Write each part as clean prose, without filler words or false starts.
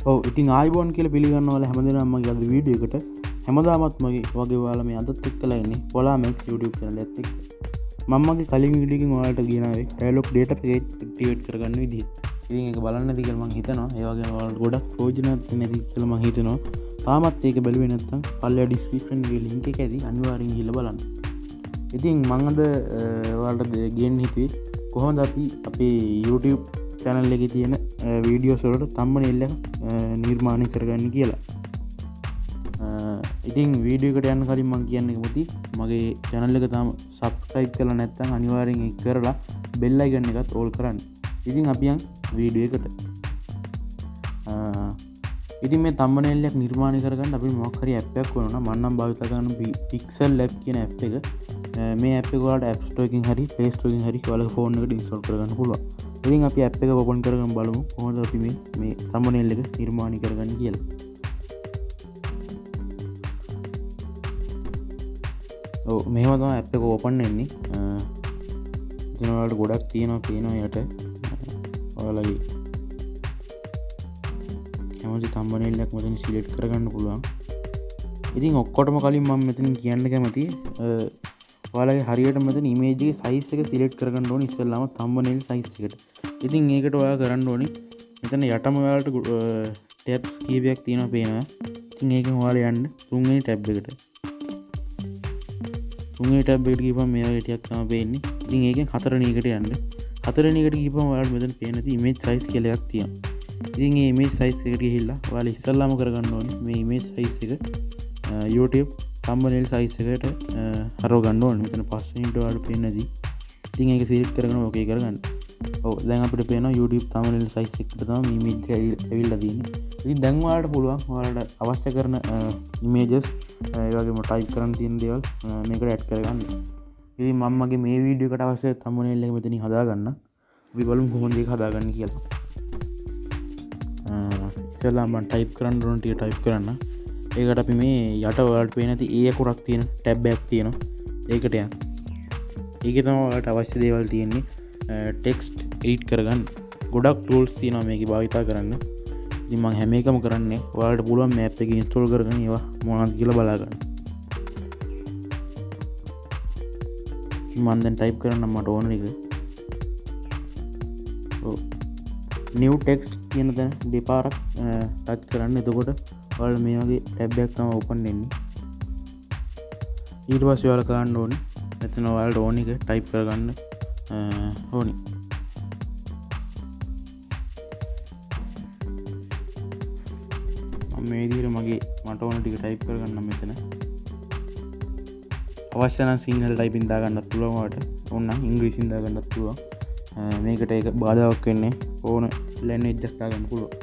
ඔව් ඉතින් ආයිබෝන් කියලා පිළිගන්නවල හැමදෙනාම මගේ අද වීඩියෝ එකට හැමදාමත් මගේ වගේ ඔයාලා මේ අදත් එක්කලා ඉන්නේ පොලා මේක් YouTube channel එකත් එක්ක. මම මගේ කලින් වීඩියෝ එකකින් ඔයාලට කියනාවේ dialog data package activate කරගන්න විදිහ. ඉතින් ඒක බලන්න ඇති කියලා මම හිතනවා. ඒ වගේම ඔයාලට ගොඩක් ප්‍රයෝජනවත් වෙන ඇති කියලා මම හිතනවා. තාමත් ඒක බැලුවේ නැත්නම් පල්ලෙහා description එකේ link එක ඇති අනිවාර්යෙන් ගිහලා බලන්න. ඉතින් මම අද ඔයාලට ගේන්න හිතුවේ කොහොමද අපි අපේ YouTube channel එකේ තියෙන වීඩියෝස් වලට thumbnail එක නිර්මාණය කරගන්න කියලා. ඉතින් වීඩියෝ එකට යන්න කලින් මම කියන්න කැමති මගේ channel එක තාම subscribe කරලා නැත්නම් අනිවාර්යෙන් ඒක කරලා bell icon එකත් all කරන්න. ඉතින් අපි යන් වීඩියෝ එකට. ඉතින් මේ thumbnail එක නිර්මාණය කරගන්න අපි මොකක් හරි app එකක් වුණා මම නම් භාවිත කරන pixellab කියන app එක. මේ app එක ඔයාලට app store එකකින් හරි play store එකකින් හරි ඔයාලගේ phone එකට install කරගන්න පුළුවන්. ඉතින් අපි app එක open කරගෙන බලමු කොහොමද අපි මේ thumbnail එක නිර්මාණය කරගන්නේ කියලා. ඔව් මෙහෙම තමයි app එක open වෙන්නේ. ඉතින් ඔයාලට ගොඩක් තියෙනවා යට. ඔයාලගේ කැමති thumbnail එකක් මෙතන select කරගන්න පුළුවන්. ඉතින් ඔක්කොටම කලින් මම මෙතනින් කියන්න කැමති ඔයාලගේ හරියට මෙතන image එකේ size එක select කරගන්න ඕනේ ඉස්සෙල්ලාම thumbnail size එකට. ඉතින් ඒකට ඔයා කරන්න ඕනේ මෙතන යටම ඔයාලට tabs කීපයක් තියෙනවා පේනවා. ඉතින් ඒකෙන් ඔයාලා යන්න තුන්වෙනි tab එකට. තුන්වෙනි tab එකට ගිහපුවම මේ වගේ ටිකක් තමයි පේන්නේ. ඉතින් ඒකෙන් හතරවෙනි එකට යන්න. හතරවෙනි එකට ගිහපුවම ඔයාලට මෙතන පේන image size කියලා එකක් තියෙනවා. ඉතින් මේ image size එකට ගිහිල්ලා ඔයාලා ඉස්සෙල්ලාම කරගන්න ඕනේ මේ image size එක YouTube thumbnail size එකට හරව ගන්න ඕනේ. මෙතන පස්වෙනිට ඔයාලට පේන්නේ නැති. ඉතින් ඒක select කරගෙන okay කරගන්න. ඔව් දැන් අපිට පේනවා YouTube thumbnail size එකට තමයි මේ image එක ඇවිල්ලා තියෙන්නේ. ඉතින් දැන් ඔයාලට පුළුවන් ඔයාලට අවශ්‍ය කරන images ඒ වගේම type කරන්න තියෙන දේවල් මේකට add කරගන්න. ඉතින් මම මගේ මේ වීඩියෝ එකට අවශ්‍ය thumbnail එක මෙතනින් හදාගන්න. අපි බලමු කොහොමද ඒක හදාගන්නේ කියලා. ඉස්සෙල්ලා මම type කරන්න ඕන ටික type කරන්න. ඒකට අපි මේ යට ඔයාලට පේන ඇති A අකුරක් තියෙන tab එකක් තියෙනවා. ඒකට යන්න. ඒකේ තමයි ඔයාලට අවශ්‍ය දේවල් තියෙන්නේ. text edit කරගන්න. ගොඩක් tools තියෙනවා මේකේ භාවිතා කරන්න. ඉතින් මම හැම එකම කරන්නේ ඔයාලට පුළුවන් මේ app එක install කරගෙන ඒවා මොනවද කියලා බලා ගන්න. මම දැන් type කරන්න මට ඕන එක. ඔව් new text කියන තැන දෙපාරක් touch කරන්න. එතකොට ඔයාලට මේ වගේ tab එකක් තමයි open වෙන්නේ. ඊට පස්සේ ඔයාලා කරන්න ඕනේ මෙතන ඔයාලට ඕන එක type කරගන්න ඕනේ. මම මේ විදිහට මට ඕන ටික type කරගන්න මෙතන. අවශ්‍ය නම් සිංහල typing දාගන්නත් පුළුවන් ඔයාලට. ඕනනම් ඉංග්‍රීසියෙන් දාගන්නත් පුළුවන්. මේකට ඒක බාධාවක් වෙන්නේ ඕන language එකක් දාගන්න පුළුවන්.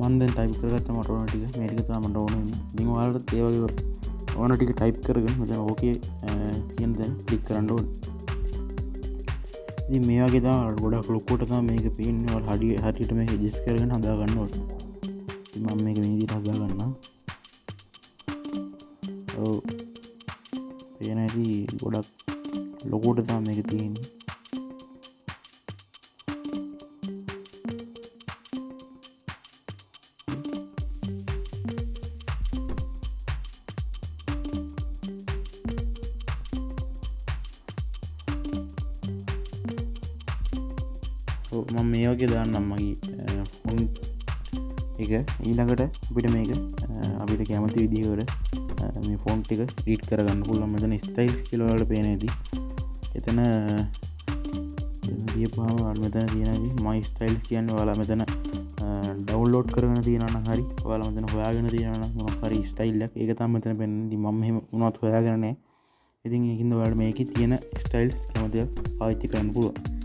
මන් දැන් ටයිප් කරගත්ත මට ඕන ටික මේ ටික තමයි මට ඕන වෙන්නේ. ඉතින් ඔයාලට ඒ වගේ ඕන ටික ටයිප් කරගෙන මෙතන ඕකේ කියන දේ ක්ලික් කරන්න ඕනේ. ඉතින් මේ වගේ තමයි ගොඩක් ලොකුවට තමයි මේක පේන්නේ. ඔයාලා හරියට මේක ඇඩ්ජස්ට් කරගෙන හදා ගන්න ඕනේ. ඉතින් මම මේක මේ විදිහට හදා ගන්නවා. ඔව් පේන ඇති ගොඩක් ලොකුවට තමයි මේක තියෙන්නේ. මම මේ වගේ දාන්නම් මගේ ෆොන් එක. ඊළඟට අපිට මේක අපිට කැමති විදිහකට මේ ෆොන්ට් එක එඩිට් කරගන්න පුළුවන්. මෙතන ස්ටයිල්ස් කියලා වලට පේන ඇති. එතන ගියපුවාම ඔයාලා මෙතන තියෙනවා my styles කියන්නේ ඔයාලා මෙතන ඩවුන්ලෝඩ් කරගෙන තියෙනවා නම් හරි ඔයාලා මෙතන හොයාගෙන තියෙනවා නම් මොකක් හරි ස්ටයිල් එකක් ඒක තමයි මෙතන පෙන්නන්නේ. ඉතින් මම එහෙම මොනවත් හොයාගෙන නැහැ. ඉතින් ඒකින්ද ඔයාලා මේකේ තියෙන ස්ටයිල්ස් කැමති පාවිච්චි කරන්න පුළුවන්.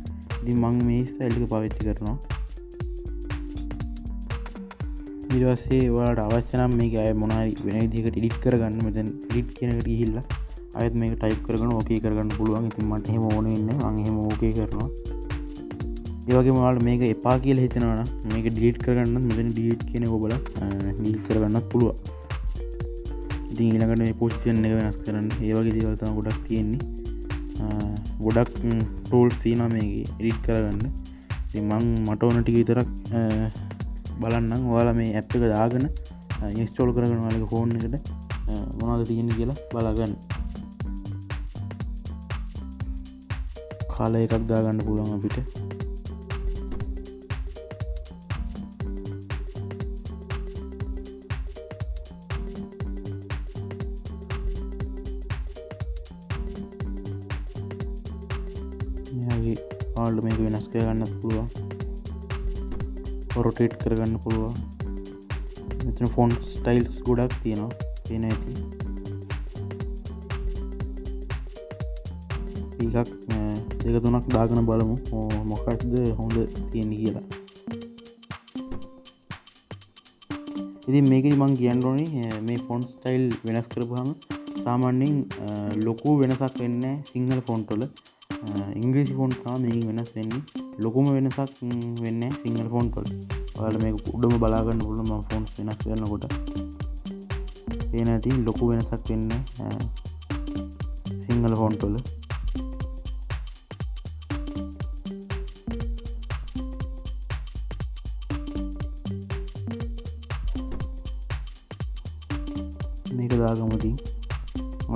ඉතින් මම මේ ස්ටයිල් එක පාවිච්චි කරනවා. ඊට පස්සේ ඔයාලට අවශ්‍ය නම් මේක ආයෙ මොන හරි වෙන විදිහකට එඩිට් කරගන්න මෙතන එඩිට් කියන එකට ගිහිල්ලා ආයෙත් මේක ටයිප් කරගෙන ඕකේ කරගන්න පුළුවන්. ඉතින් මට එහෙම ඕනේ නැහැ. මම එහෙම ඕකේ කරනවා. ඒ වගේම ඔයාලට මේක එපා කියලා හිතනවා නම් මේක ඩිලීට් කරගන්නත් මෙතන ඩිලීට් කියන එක ඔබලා ඩිලීට් කරගන්නත් පුළුවන්. ඉතින් ඊළඟට මේ පොසිෂන් එක වෙනස් කරන්න ඒ වගේ දේවල් තමයි ගොඩක් තියෙන්නේ. ගොඩක් ටූල්ස් තියෙනවා මේකේ එඩිට් කරගන්න. ඉතින් මට ඕන ටික විතරක් බලන්නම්. ඔයාලා මේ ඇප් එක දාගෙන ඉන්ස්ටෝල් කරගෙන ඔයාලගේ ෆෝන් එකට මොනවද තියෙන්නේ කියලා බලාගන්න. කලර් එකක් දාගන්න පුළුවන් අපිට. මේ ඔයාලට මේක වෙනස් කරගන්නත් පුළුවන්. රොටේට් කරගන්න පුළුවන්. මෙතන ෆොන්ට් ස්ටයිල්ස් ගොඩක් තියෙනවා. පේන ඇති. එකක් දෙක තුනක් දාගෙන බලමු මොකක්ද හොඳ තියෙන්නේ කියලා. ඉතින් මේකෙදි මම කියන්න ඕනේ මේ ෆොන්ට් ස්ටයිල් වෙනස් කරපුවාම සාමාන්‍යයෙන් ලොකු වෙනසක් වෙන්නේ නැහැ සිංහල ෆොන්ට් වල. ඉංග්‍රීසි ෆොන්ට් තමයි මේකෙන් වෙනස් වෙන්නේ. ලොකුම වෙනසක් වෙන්නේ නැහැ සිංහල ෆොන්ට් වල. ඔයාලා මේක උඩම බලා ගන්න පුළුවන් මම ෆොන්ට් වෙනස් කරනකොට. ඒ නැති ලොකු වෙනසක් වෙන්නේ සිංහල ෆොන්ට් වල. මේක දාගමු ඉතින්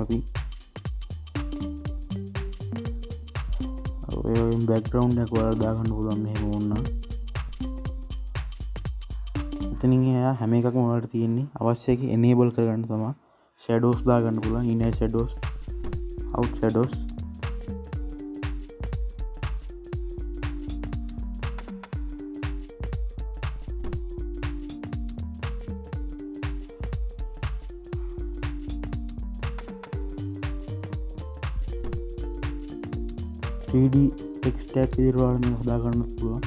අපි බෑග්‍රවුන්ඩ් එක ඔයාලා දාගන්න පුළුවන් මෙහෙම වුණා. එතනින් එහා හැම එකක්ම ඔයාලට තියෙන්නේ අවශ්‍ය එක enable කරගන්න තමයි. shadows දාගන්න පුළුවන්. inner shadows, out shadows. .3D text tag විදිහට ඔයාලා මේක හදා ගන්නත් පුළුවන්.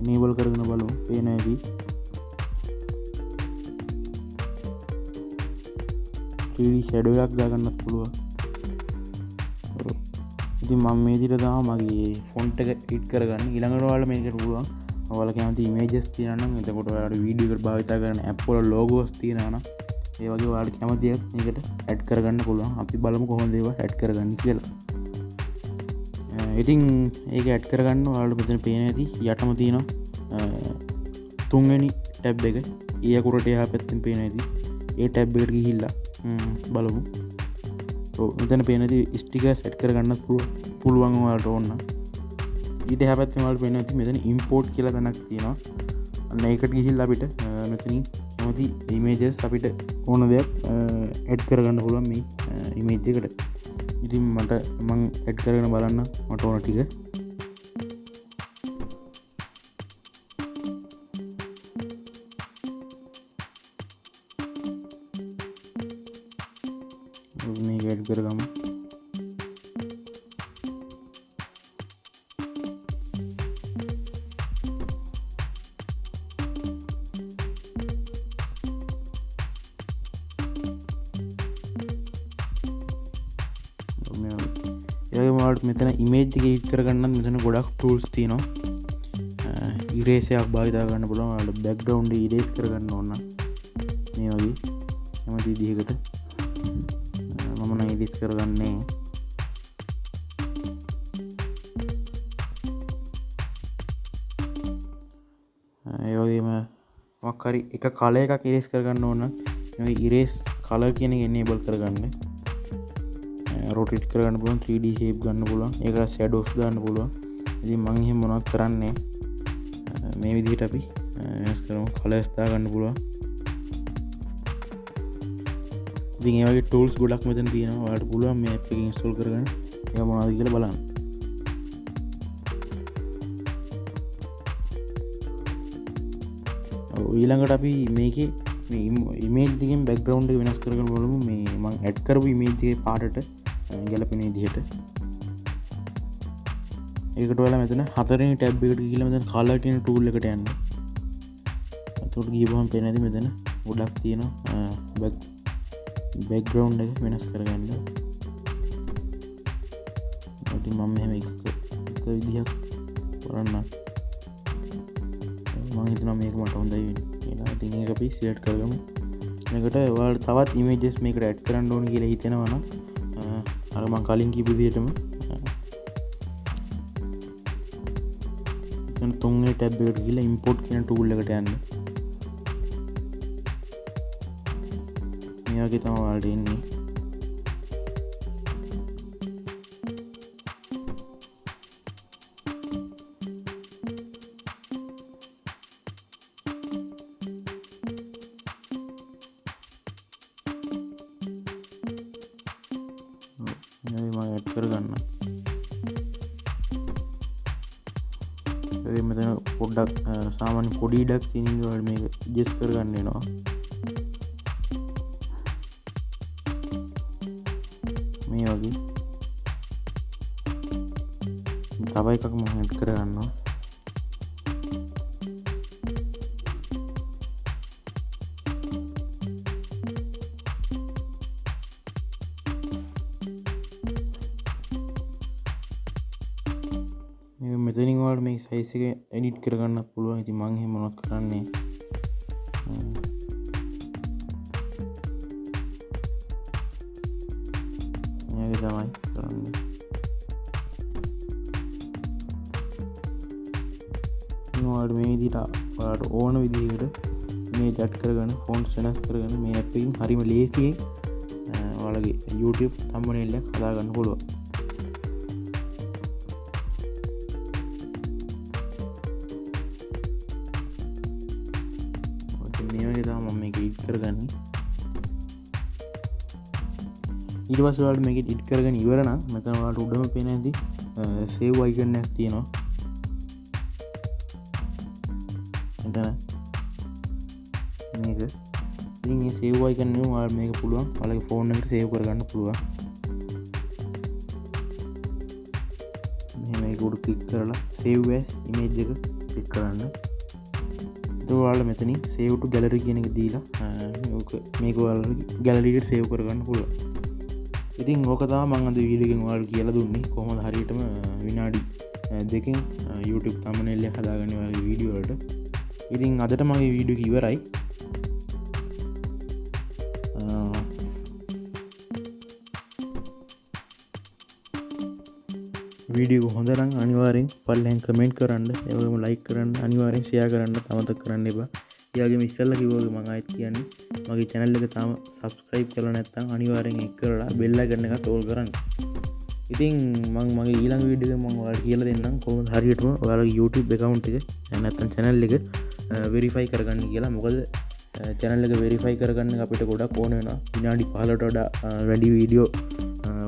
enable කරගෙන බලමු. පේන ඇති. 3D shadow එකක් දාගන්නත් පුළුවන්. ඉතින් මම මේ විදිහට තමයි මගේ ෆොන්ට් එක එඩිට් කරගන්නේ. ඊළඟට ඔයාලා මේකට පුළුවන්. ඔයාලා කැමති ඉමේජස් තියෙනවා නම් එතකොට ඔයාලා වීඩියෝ එකට භාවිත කරන ඇප් වල ලෝගෝස් තියෙනවා නම් ඒ වගේ ඔයාලට කැමති එකක් මේකට ඇඩ් කරගන්න පුළුවන්. අපි බලමු කොහොමද ඒවා ඇඩ් කරගන්නේ කියලා. ඉතින් ඒක ඇඩ් කරගන්න ඔයාලට මෙතන පේන ඇති යටම තියෙනවා තුන්වෙනි ටැබ් එක. ඒ අකුරට එහා පැත්තෙන් පේන ඇති. ඒ ටැබ් එකට ගිහිල්ලා බලමු. ඔව් මෙතන පේන ඇති ස්ටිකර්ස් ඇඩ් කරගන්නත් පුළුවන් ඔයාලට ඕන නම්. ඊට එහා පැත්තෙන් ඔයාලට පේන ඇති මෙතන import කියලා තැනක් තියෙනවා. අන්න ඒකට ගිහිල්ලා අපිට මෙතනින් කැමති images අපිට ඕන දෙයක් ඇඩ් කරගන්න පුළුවන් මේ image එකට. ඉතින් මම ඇඩ් කරගෙන බලන්න මට ඕන ටික. මේක ඇඩ් කරගමු. ඔයාලට මෙතන ඉමේජ් එක එඩිට් කරගන්නත් මෙතන ගොඩක් ටූල්ස් තියෙනවා. ඉරේස් එකක් භාවිතා කරන්න පුළුවන්. ඔයාලට බෑග්ග්‍රවුන්ඩ් එක ඉරේස් කරගන්න ඕන නම් මේ වගේ කැමති විදිහකට මම නම් ඉරේස් කරගන්නේ. ඒ වගේම මොකක් හරි එක කලර් එකක් ඉරේස් කරගන්න ඕන නම් මේ ඉරේස් කලර් කියන එක enable කරගන්න. රොටේට් කරගන්න පුළුවන්, 3D shape ගන්න පුළුවන්, ඒකට shadows දාන්න පුළුවන්. ඉතින් මම එහෙම මොනවද කරන්නේ මේ විදිහට අපි වෙනස් කරමු. කලර්ස් දා ගන්න පුළුවන්. ඉතින් ඒ වගේ tools ගොඩක් මෙතන තියෙනවා. ඔයාලට පුළුවන් මේ app එක install කරගන්න. ඒක මොනවද කියලා බලන්න. ඊළඟට අපි මේකේ මේ ඉමේජ් එකෙන් බෑග්ග්‍රවුන්ඩ් එක වෙනස් කරගන්න බලමු. මේ මම ඇඩ් කරපු ඉමේජ් එකේ පාටට ගැලපෙන විදිහට. ඒකට ඔයාලා මෙතන හතරවෙනි ටැබ් එකට ගිහිල්ලා මෙතන කලර් කියන ටූල් එකට යන්න. එතකොට ගියපුවම පේන ඇති මෙතන ගොඩක් තියෙනවා බෑග්ග්‍රවුන්ඩ් එක වෙනස් කරගන්න. ඉතින් මම මෙහෙම එක විදිහක් කරන්න. මම හිතනවා මේක මට හොඳයි වෙන්නේ. ඉතින් ඒක අපි සිලෙක්ට් කරගමු. මේකට ඔයාලට තවත් ඉමේජස් මේකට ඇඩ් කරන්න ඕන කියලා හිතෙනවා නම් අර මම කලින් කියපු විදිහටම එතන තුන්වෙනි ටැබ් එකට ගිහලා import කියන ටූල් එකට යන්න. මේ වගේ තමයි ඔයාලට එන්නේ. මම ඇඩ් කරගන්න. ඒ මෙතන පොඩ්ඩක් සාමාන්‍ය පොඩි ඉඩක් තියෙන ඉඳලා මේක ඇඩ්ජස්ට් කරගන්න වෙනවා. මේ වගේ තව එකක් මම ඇඩ් කරගන්නවා. මෙතනින් ඔයාලට මේ සයිස් එක එඩිට් කරගන්න පුළුවන්. ඉතින් මම එහෙම මොනවද කරන්නේ මේක තමයි කරන්නේ. ඔයාලට මේ විදිහට ඔයාලට ඕන විදිහකට මේක ඇඩ් කරගන්න, ෆොන්ට්ස් වෙනස් කරගන්න මේ ඇප් එකෙන් හරිම ලේසියෙන් ඔයාලගේ YouTube thumbnail එක හදාගන්න පුළුවන්. මේ වගේ තමයි මම මේක එඩිට් කරගන්නේ. ඊට පස්සේ ඔයාලට මේක එඩිට් කරගෙන ඉවර නම් මෙතන ඔයාලට උඩම පේන ඇති save icon එකක් තියෙනවා. එතන මේක ඉතින් මේ save icon එක ඔයාලට මේක පුළුවන් ඔයාලගේ ෆෝන් එකට save කරගන්න පුළුවන්. මෙහෙම මේක උඩ ක්ලික් කරලා save as image එක ක්ලික් කරන්න. ඔයාලට මෙතනින් save to gallery කියන එක දීලා මේක ඔයාලගේ gallery එකට save කරගන්න පුළුවන්. ඉතින් ඕක තමයි මම අද වීඩියෝ එකෙන් ඔයාලට කියලා දුන්නේ කොහොමද හරියටම විනාඩි 2කින් YouTube thumbnail එක හදාගන්නේ ඔයාලගේ වීඩියෝ වලට. ඉතින් අදට මගේ වීඩියෝ එක ඉවරයි. වීඩියෝ හොඳ නම් අනිවාර්යෙන් පල්ලෙන් කමෙන්ට් කරන්න, ඒ වගේම ලයික් කරන්න, අනිවාර්යෙන් ෂෙයා කරන්න අමතක කරන්න එපා. ඒ වගේම ඉස්සෙල්ලා කිව්වා වගේ මම ආයෙත් කියන්නේ මගේ channel එක තාම subscribe කරලා නැත්නම් අනිවාර්යෙන් එක් කරලා bell icon එකත් ඕල් කරන්න. ඉතින් මම මගේ ඊළඟ වීඩියෝ එකේ මම ඔයාලට කියලා දෙන්නම් කොහොමද හරියටම ඔයාලගේ YouTube account එක නැත්නම් channel එක verify කරගන්න කියලා. මොකද channel එක verify කරගන්න අපිට ගොඩක් ඕන වෙනවා. විනාඩි 15ට වඩා වැඩි වීඩියෝ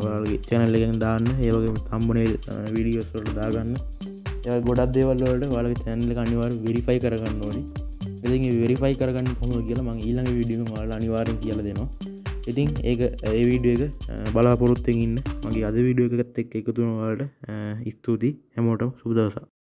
ඔයාලගේ channel එකෙන් දාන්න, ඒ වගේම thumbnail videos වලට දාගන්න. ඒ ගොඩක් දේවල් වලට ඔයාලගේ channel එක අනිවාර්යෙන් verify කරගන්න ඕනේ. ඉතින් ඒ verify කරගන්න කොහොමද කියලා මම ඊළඟ වීඩියෝ එකෙන් ඔයාලට අනිවාර්යෙන් කියලා දෙනවා. ඉතින් ඒක ඒ වීඩියෝ එක බලාපොරොත්තුෙන් ඉන්න. මගේ අද වීඩියෝ එකත් එක්ක එකතු වෙන ඔයාලට ස්තුතියි. හැමෝටම සුබ දවසක්.